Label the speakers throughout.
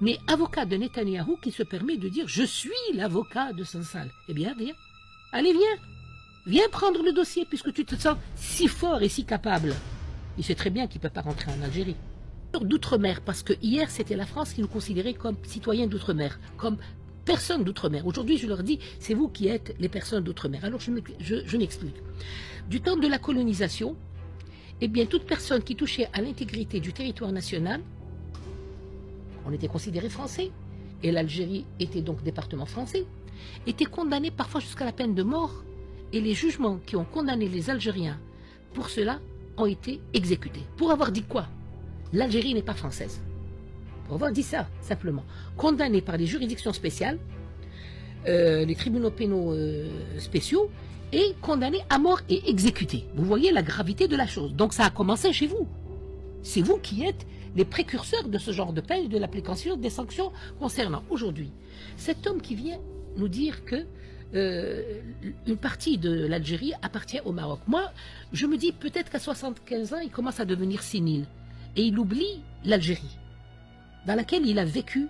Speaker 1: mais avocat de Netanyahou qui se permet de dire « Je suis l'avocat de Sansal ». Eh bien, viens. Allez, viens. Viens prendre le dossier puisque tu te sens si fort et si capable. Il sait très bien qu'il ne peut pas rentrer en Algérie. D'outre-mer, parce que hier, c'était la France qui nous considérait comme citoyens d'outre-mer, comme personnes d'outre-mer. Aujourd'hui, je leur dis, c'est vous qui êtes les personnes d'outre-mer. Alors, je m'explique. Du temps de la colonisation, eh bien, toute personne qui touchait à l'intégrité du territoire national, on était considérés français, et l'Algérie était donc département français, était condamnée parfois jusqu'à la peine de mort, et les jugements qui ont condamné les Algériens pour cela ont été exécutés. Pour avoir dit quoi? L'Algérie n'est pas française. Pour avoir dit ça, simplement. Condamnée par les juridictions spéciales, les tribunaux pénaux spéciaux, et condamnée à mort et exécutée. Vous voyez la gravité de la chose. Donc ça a commencé chez vous. C'est vous qui êtes les précurseurs de ce genre de peine et de l'application des sanctions concernant aujourd'hui. Cet homme qui vient nous dire que une partie de l'Algérie appartient au Maroc. Moi, je me dis peut-être qu'à 75 ans, il commence à devenir sénile. Et il oublie l'Algérie, dans laquelle il a vécu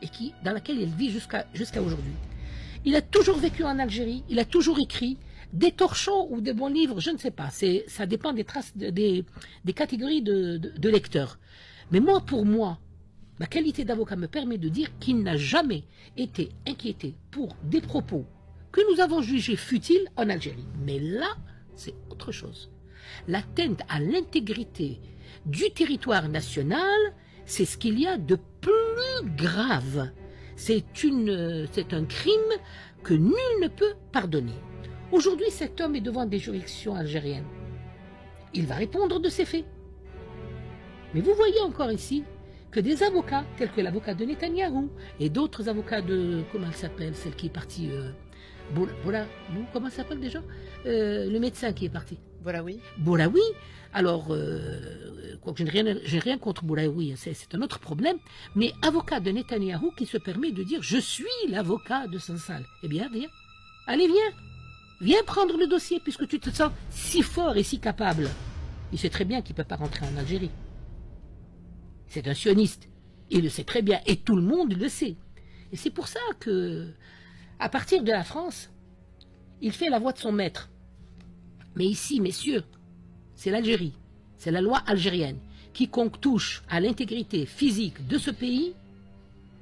Speaker 1: et dans laquelle il vit jusqu'à aujourd'hui. Il a toujours vécu en Algérie, il a toujours écrit des torchons ou des bons livres, je ne sais pas. Ça dépend des traces, des catégories de lecteurs. Mais moi, pour moi, ma qualité d'avocat me permet de dire qu'il n'a jamais été inquiété pour des propos que nous avons jugés futiles en Algérie. Mais là, c'est autre chose. L'atteinte à l'intégrité du territoire national, c'est ce qu'il y a de plus grave. C'est un crime que nul ne peut pardonner. Aujourd'hui, cet homme est devant des juridictions algériennes. Il va répondre de ses faits. Mais vous voyez encore ici que des avocats, tels que l'avocat de Netanyahou et d'autres avocats de, comment elle s'appelle, celle qui est partie, comment ça s'appelle déjà, le médecin qui est parti.
Speaker 2: Bouraoui.
Speaker 1: Bouraoui. Alors, je n'ai rien contre Bouraoui, c'est un autre problème, mais avocat de Netanyahou qui se permet de dire « Je suis l'avocat de Sansal ». Eh bien, viens. Allez, viens. Viens prendre le dossier puisque tu te sens si fort et si capable. Il sait très bien qu'il ne peut pas rentrer en Algérie. C'est un sioniste. Il le sait très bien et tout le monde le sait. Et c'est pour ça que, à partir de la France, il fait la voix de son maître. Mais ici, messieurs, c'est l'Algérie, c'est la loi algérienne. Quiconque touche à l'intégrité physique de ce pays,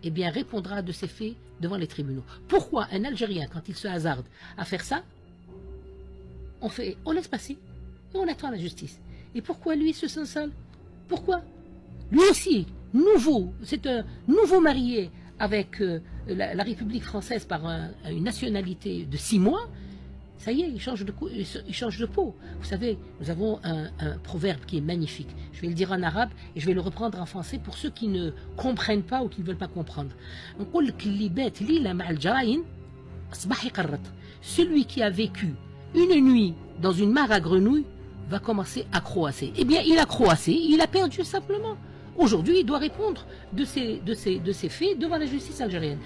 Speaker 1: eh bien, répondra de ses faits devant les tribunaux. Pourquoi un Algérien, quand il se hasarde à faire ça, on laisse passer et on attend la justice. Et pourquoi lui se sent seul? Pourquoi? Lui aussi, nouveau, c'est un nouveau marié avec la République française par une nationalité de 6 mois. Ça y est, il change de peau. Vous savez, nous avons un proverbe qui est magnifique. Je vais le dire en arabe et je vais le reprendre en français pour ceux qui ne comprennent pas ou qui ne veulent pas comprendre. Celui qui a vécu une nuit dans une mare à grenouilles va commencer à croasser. Eh bien, il a croassé, il a perdu simplement. Aujourd'hui, il doit répondre de ses faits devant la justice algérienne.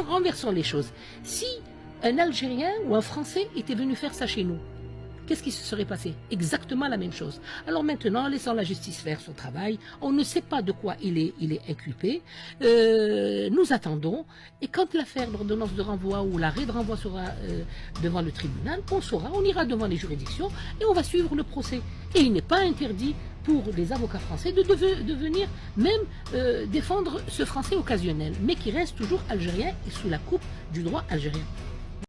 Speaker 1: Renversons les choses. Si un Algérien ou un Français était venu faire ça chez nous, qu'est-ce qui se serait passé? Exactement la même chose. Alors maintenant, laissons la justice faire son travail. On ne sait pas de quoi il est inculpé. Nous attendons. Et quand l'affaire, l'ordonnance de renvoi ou l'arrêt de renvoi sera devant le tribunal, on saura, on ira devant les juridictions et on va suivre le procès. Et il n'est pas interdit pour les avocats français de venir même défendre ce français occasionnel, mais qui reste toujours algérien et sous la coupe du droit algérien.